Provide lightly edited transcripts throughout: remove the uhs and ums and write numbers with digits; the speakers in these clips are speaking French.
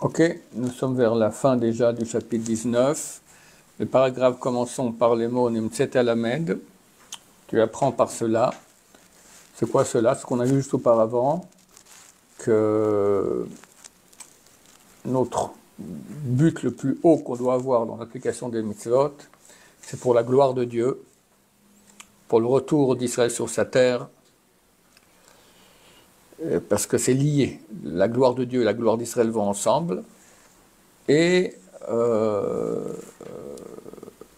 Ok, nous sommes vers la fin déjà du chapitre 19. Le paragraphe commençons par les mots Nimtset Alamed. Tu apprends par cela. C'est quoi cela? Ce qu'on a vu juste auparavant, que notre but le plus haut qu'on doit avoir dans l'application des mitzvot, c'est pour la gloire de Dieu, pour le retour d'Israël sur sa terre, parce que c'est lié. La gloire de Dieu et la gloire d'Israël vont ensemble, et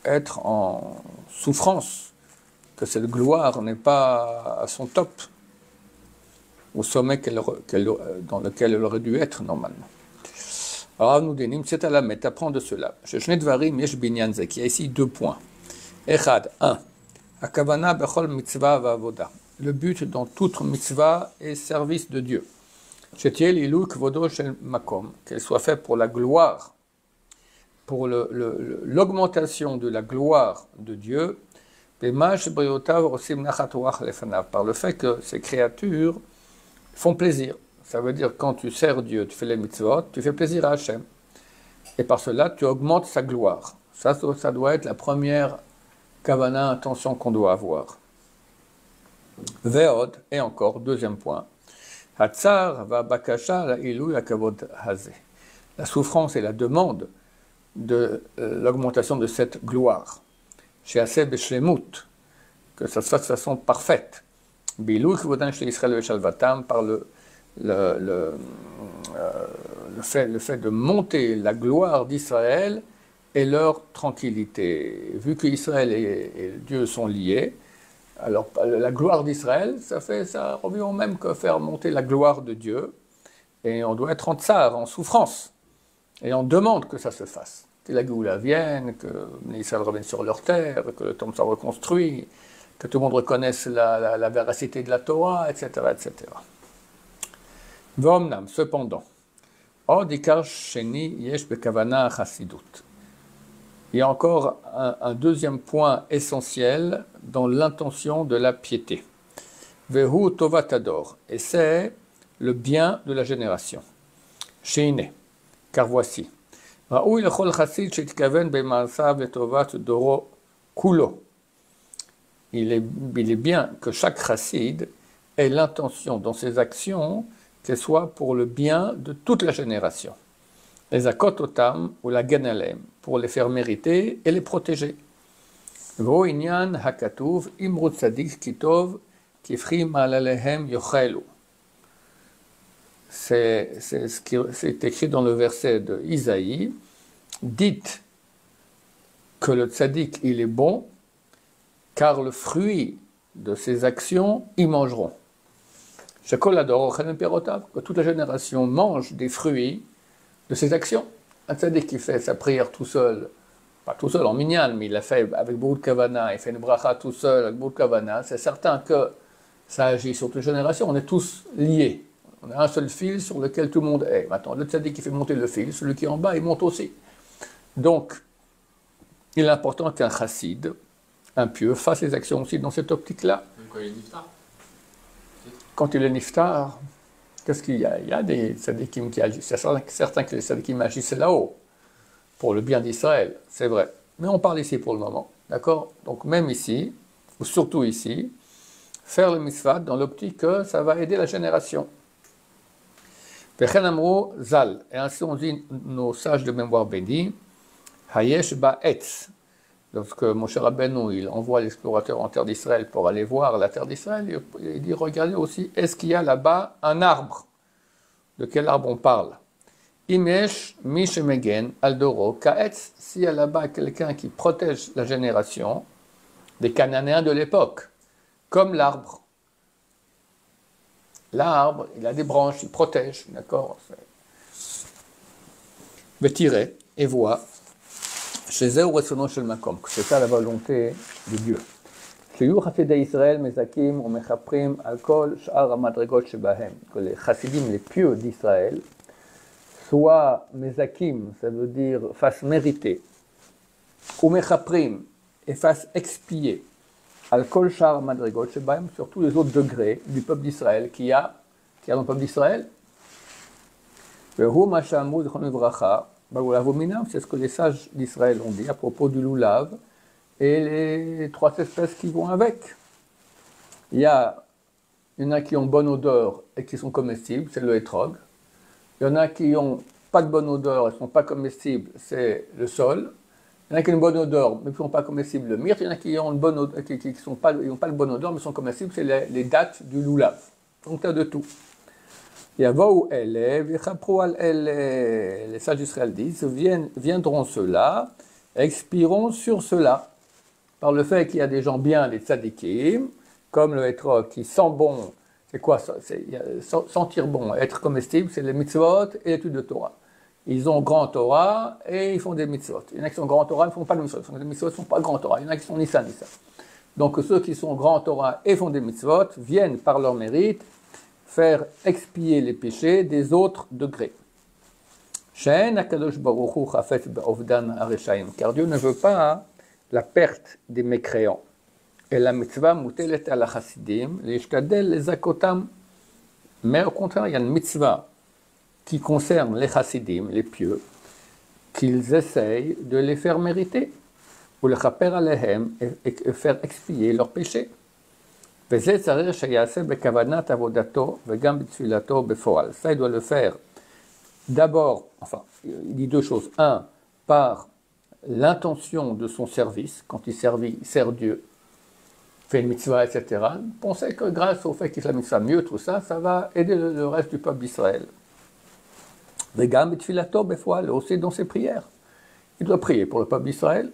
être en souffrance, que cette gloire n'est pas à son top, au sommet dans lequel elle aurait dû être normalement. Alors nous dénim, c'est à la mettre, apprends de cela. Il y a ici 2 points. Echad, 1. Akavana bechol mitzvah va'avoda. Le but dans toute mitzvah est service de Dieu. Shetiel ilu kvodo shel makom, qu'elle soit faite pour la gloire, pour l'augmentation de la gloire de Dieu, par le fait que ces créatures font plaisir. Ça veut dire quand tu sers Dieu, tu fais les mitzvot, tu fais plaisir à Hachem. Et par cela, tu augmentes sa gloire. Ça doit être la première kavana, intention qu'on doit avoir. Ve'od, et encore, 2e point. Hatzar va bakasha la ilu yakavod hazeh. La souffrance et la demande de l'augmentation de cette gloire. Chez Aseh Beshlemut, que ça se fasse de façon parfaite. Bilou Kvodan chez Israël et Shalvatam, par le fait de monter la gloire d'Israël et leur tranquillité. Vu qu'Israël et Dieu sont liés, alors la gloire d'Israël, ça revient au même que faire monter la gloire de Dieu, et on doit être en tsar, en souffrance, et on demande que ça se fasse. Que la Géoula vienne, que les Israël reviennent sur leur terre, que le temple soit reconstruit, que tout le monde reconnaisse la véracité de la Torah, etc., etc. V'omnam, cependant, od ikar sheni yesh bekavana chassidut. Il y a encore un 2e point essentiel dans l'intention de la piété. Vehu tovatador, et c'est le bien de la génération. Sheine, car voici. Raoui lechol chassid shetkaven b'ma'asav letovat doro kulo. Il est bien que chaque chassid ait l'intention dans ses actions qu'elle soit pour le bien de toute la génération. Les akototam ou la ganalem, pour les faire mériter et les protéger. Vo inyan hakatuv imrut sadik kitov kifri malalehem yochelu. C'est écrit dans le verset de Isaïe. Dites que le tzaddik il est bon, car le fruit de ses actions ils mangeront. Que toute la génération mange des fruits de ses actions. Un tzaddik qui fait sa prière tout seul, pas tout seul en minyan, mais il l'a fait avec beaucoup de kavana, il fait une bracha tout seul avec beaucoup de kavana, c'est certain que ça agit sur toute la génération, on est tous liés. On a un seul fil sur lequel tout le monde est. Maintenant, le tzaddik qui fait monter le fil, celui qui est en bas, il monte aussi. Donc, il est important qu'un chassid, un pieux, fasse ses actions aussi dans cette optique-là. Quand il est niftar. Quand il est niftar, qu'est-ce qu'il y a? Il y a des tzaddikim qui agissent. C'est certain que les tzaddikim agissent là-haut, pour le bien d'Israël, c'est vrai. Mais on parle ici pour le moment, d'accord? Donc même ici, ou surtout ici, faire le mitzvah dans l'optique que ça va aider la génération. Zal, et ainsi on dit, nos sages de mémoire bénis, Hayesh ba'etz. Lorsque Moshe Rabbeinu il envoie l'explorateur en terre d'Israël pour aller voir la terre d'Israël, il dit regardez aussi, est-ce qu'il y a là-bas un arbre? De quel arbre on parle? Imesh mishemegen aldoro kaetz, s'il y a là-bas quelqu'un qui protège la génération des Cananéens de l'époque, comme l'arbre. L'arbre, il a des branches, il protège, d'accord? Tirer et voir. Chez eux, que c'est ça la volonté de Dieu. Que les chassidim, les pieux d'Israël, soient mezakim, ça veut dire fassent mériter, ou mechaprim, et fassent expier, al kol shar madrigot shebahem, sur tous les autres degrés du peuple d'Israël qui a dans le peuple d'Israël. C'est ce que les sages d'Israël ont dit à propos du loulav et les 3 espèces qui vont avec. Il y en a qui ont bonne odeur et qui sont comestibles, c'est le hétrog. Il y en a qui n'ont pas de bonne odeur et ne sont pas comestibles, c'est le sol. Il y en a qui ont une bonne odeur mais qui ne sont pas comestibles, le myrte. Il y en a qui ont une bonne odeur, qui n'ont pas de bonne odeur mais sont comestibles, c'est les dattes du loulav. Donc tu as de tout. Les sages d'Israël disent, viendront ceux-là, expireront sur cela, par le fait qu'il y a des gens bien, les tzadikim, comme le hétrog qui sent bon. C'est quoi ça? Sentir bon, être comestible, c'est les mitzvot et l'étude de Torah. Ils ont grand Torah et ils font des mitzvot. Il y en a qui sont grand Torah, ils ne font pas de mitzvot. Les mitzvot ne sont pas grand Torah. Il y en a qui sont Nissan. Donc ceux qui sont grand Torah et font des mitzvot viennent par leur mérite faire expier les péchés des autres degrés. Car Dieu ne veut pas la perte des mécréants. Et la mitzvah mutelet ala chassidim, les akotam. Mais au contraire, il y a une mitzvah qui concerne les chassidim, les pieux, qu'ils essayent de les faire mériter, ou le chaper alehem, et faire expier leurs péchés. Ça, il doit le faire d'abord, enfin, il dit 2 choses. 1, par l'intention de son service, quand il sert Dieu, fait une mitzvah, etc. Pensez que grâce au fait qu'il fait la mitzvah mieux, tout ça, ça va aider le reste du peuple d'Israël. Aussi dans ses prières. Il doit prier pour le peuple d'Israël.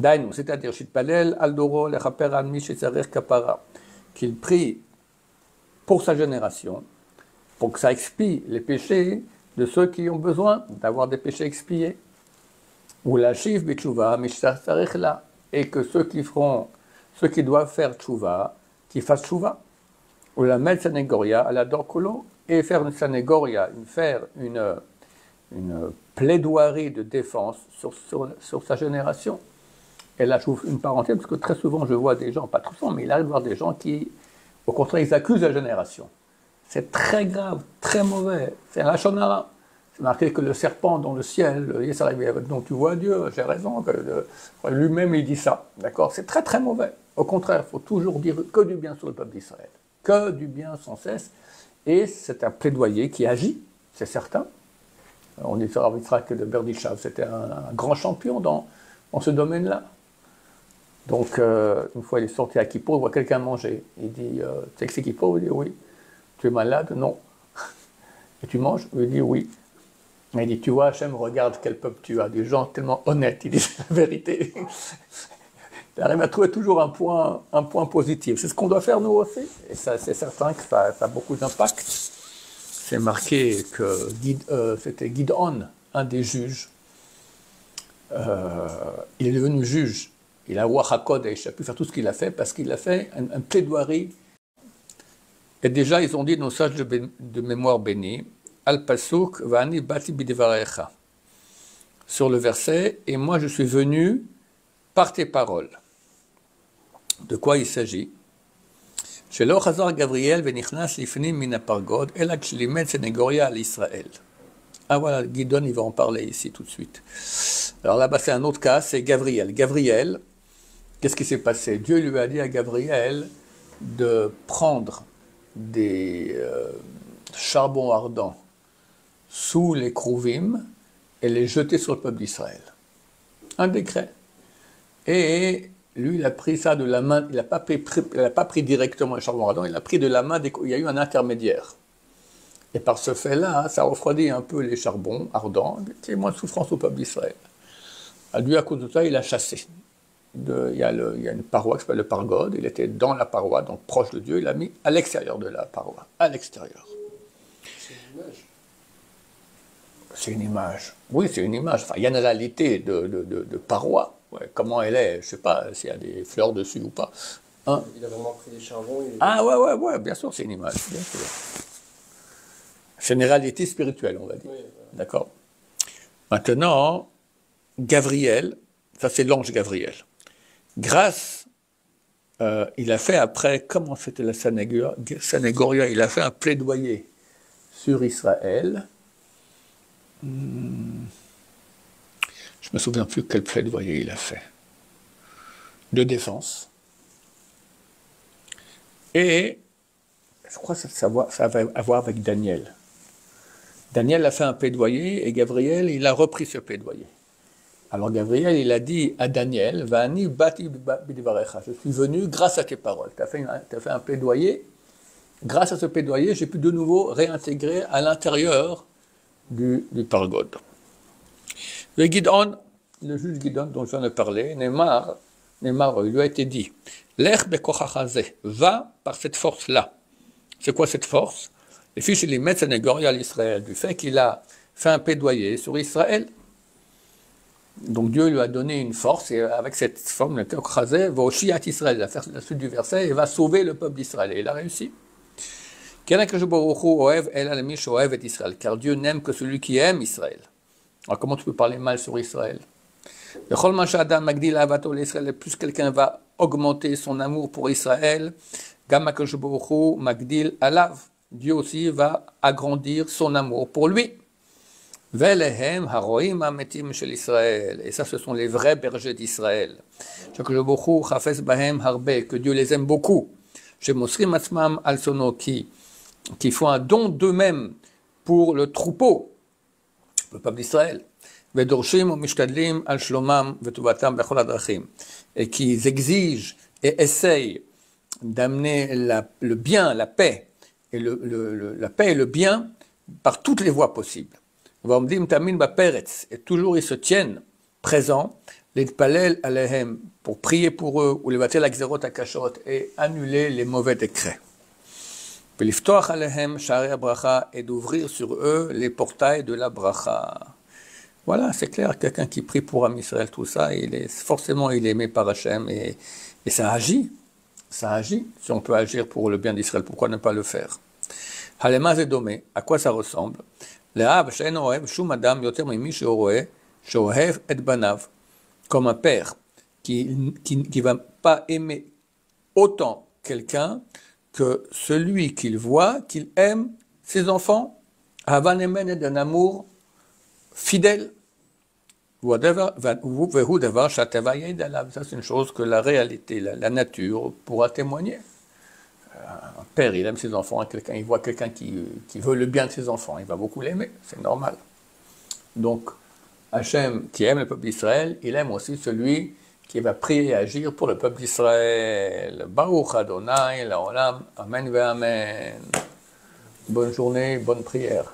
C'est-à-dire, qu'il prie pour sa génération, pour que ça expie les péchés de ceux qui ont besoin d'avoir des péchés expiés. Ou la shiv b'tshuva mishtarich la, et que ceux qui doivent faire tshuva, qu'ils fassent tshuva. Ou la med sanegoria à la dorkulo, et faire une sanegoria, faire une plaidoirie de défense sur sa génération. Et là, j'ouvre une parenthèse, parce que très souvent, je vois des gens, pas trop souvent, mais il arrive de voir des gens qui, au contraire, ils accusent la génération. C'est très grave, très mauvais. C'est un lachon hara. C'est marqué que le serpent dans le ciel, dont tu vois Dieu, j'ai raison, lui-même il dit ça. D'accord? C'est très très mauvais. Au contraire, il faut toujours dire que du bien sur le peuple d'Israël. Que du bien sans cesse. Et c'est un plaidoyer qui agit, c'est certain. On dit sur Rav Yitzhak de Berditchav, c'était un grand champion dans ce domaine-là. Donc, une fois il est sorti à Kippour, il voit quelqu'un manger. Il dit, tu sais que c'est Kippour? Il dit, oui. Tu es malade? Non. Et tu manges? Il dit, oui. Il dit, tu vois, Hachem, regarde quel peuple tu as, des gens tellement honnêtes, ils disent la vérité. Il arrive à trouver toujours un point positif. C'est ce qu'on doit faire nous aussi. Et ça, c'est certain que ça a beaucoup d'impact. C'est marqué que c'était Gidon, un des juges. Il est devenu juge. Il a Ruach HaKodesh, il a pu faire tout ce qu'il a fait parce qu'il a fait un plaidoirie. Et déjà, ils ont dit nos sages de mémoire bénis, Al-Pasuk va'ani bati b'devarecha. Sur le verset, et moi je suis venu par tes paroles. De quoi il s'agit? Shelo chazar Gabriel venichnas lifnim min apargod ela kshlimet senegoria al Israël. Ah voilà, Gidon, il va en parler ici tout de suite. Alors là-bas, c'est un autre cas, c'est Gabriel. Gabriel, qu'est-ce qui s'est passé? Dieu lui a dit à Gabriel de prendre des charbons ardents sous les Krouvim et les jeter sur le peuple d'Israël. Un décret. Et lui, il a pris ça de la main, il n'a pas pris directement les charbons ardents, il a pris de la main, il y a eu un intermédiaire. Et par ce fait-là, ça refroidit un peu les charbons ardents, qui est moins de souffrance au peuple d'Israël. Dieu, à cause de ça, il a chassé. Il y a une paroi qui s'appelle le Pargod, il était dans la paroi, donc proche de Dieu, il l'a mis à l'extérieur de la paroi, à l'extérieur. C'est une image. C'est une image. Oui, c'est une image. Enfin, il y a une réalité de paroi. Ouais, comment elle est, je ne sais pas s'il y a des fleurs dessus ou pas. Hein? Il a vraiment pris des charbons. Ah ouais, bien sûr, c'est une image, bien sûr. C'est une réalité spirituelle, on va dire. Oui, voilà. D'accord. Maintenant, Gabriel, ça c'est l'ange Gabriel. Grâce, il a fait après, comment c'était la Sanégoria, il a fait un plaidoyer sur Israël Je me souviens plus quel plaidoyer il a fait. De défense. Et je crois que ça va avoir avec Daniel. Daniel a fait un plaidoyer et Gabriel, il a repris ce plaidoyer. Alors Gabriel, il a dit à Daniel, Vani bati bidvarecha, je suis venu grâce à tes paroles. Tu as fait un plaidoyer. Grâce à ce plaidoyer, j'ai pu de nouveau réintégrer à l'intérieur du Pargod. Le Gidon, le juge Gidon dont je viens de parler, Neymar, il lui a été dit, Lech bekochachazeh, va par cette force-là. C'est quoi cette force? Les fiches les mettent à l'Israël, du fait qu'il a fait un plaidoyer sur Israël. Donc Dieu lui a donné une force, et avec cette forme, le Kochazeh, va au Shiat Israël, la suite du verset, et va sauver le peuple d'Israël. Et il a réussi. Car Dieu n'aime que celui qui aime Israël. Alors comment tu peux parler mal sur Israël? Plus quelqu'un va augmenter son amour pour Israël, Dieu aussi va agrandir son amour pour lui. Et ça, ce sont les vrais bergers d'Israël. Que Dieu les aime beaucoup. Qui font un don d'eux-mêmes pour le troupeau, le peuple d'Israël. Et qui exigent et essayent d'amener le bien, la paix, et la paix et le bien par toutes les voies possibles. Et toujours ils se tiennent présents, les palel alehem, pour prier pour eux, ou les bater la xerot akashot, et annuler les mauvais décrets. Et d'ouvrir sur eux les portails de la bracha. Voilà, c'est clair, quelqu'un qui prie pour Am Israël, tout ça, forcément il est aimé par Hachem, et ça agit. Ça agit. Si on peut agir pour le bien d'Israël, pourquoi ne pas le faire? Halema Zedome, à quoi ça ressemble? Comme un père qui va pas aimer autant quelqu'un que celui qu'il voit, qu'il aime ses enfants, d'un amour fidèle. Ça, c'est une chose que la réalité, la nature pourra témoigner. Un père, il aime ses enfants, il voit quelqu'un qui veut le bien de ses enfants, il va beaucoup l'aimer, c'est normal. Donc, Hachem, qui aime le peuple d'Israël, il aime aussi celui qui va prier et agir pour le peuple d'Israël. Baruch Adonai, Laolam, Amen ve Amen. Bonne journée, bonne prière.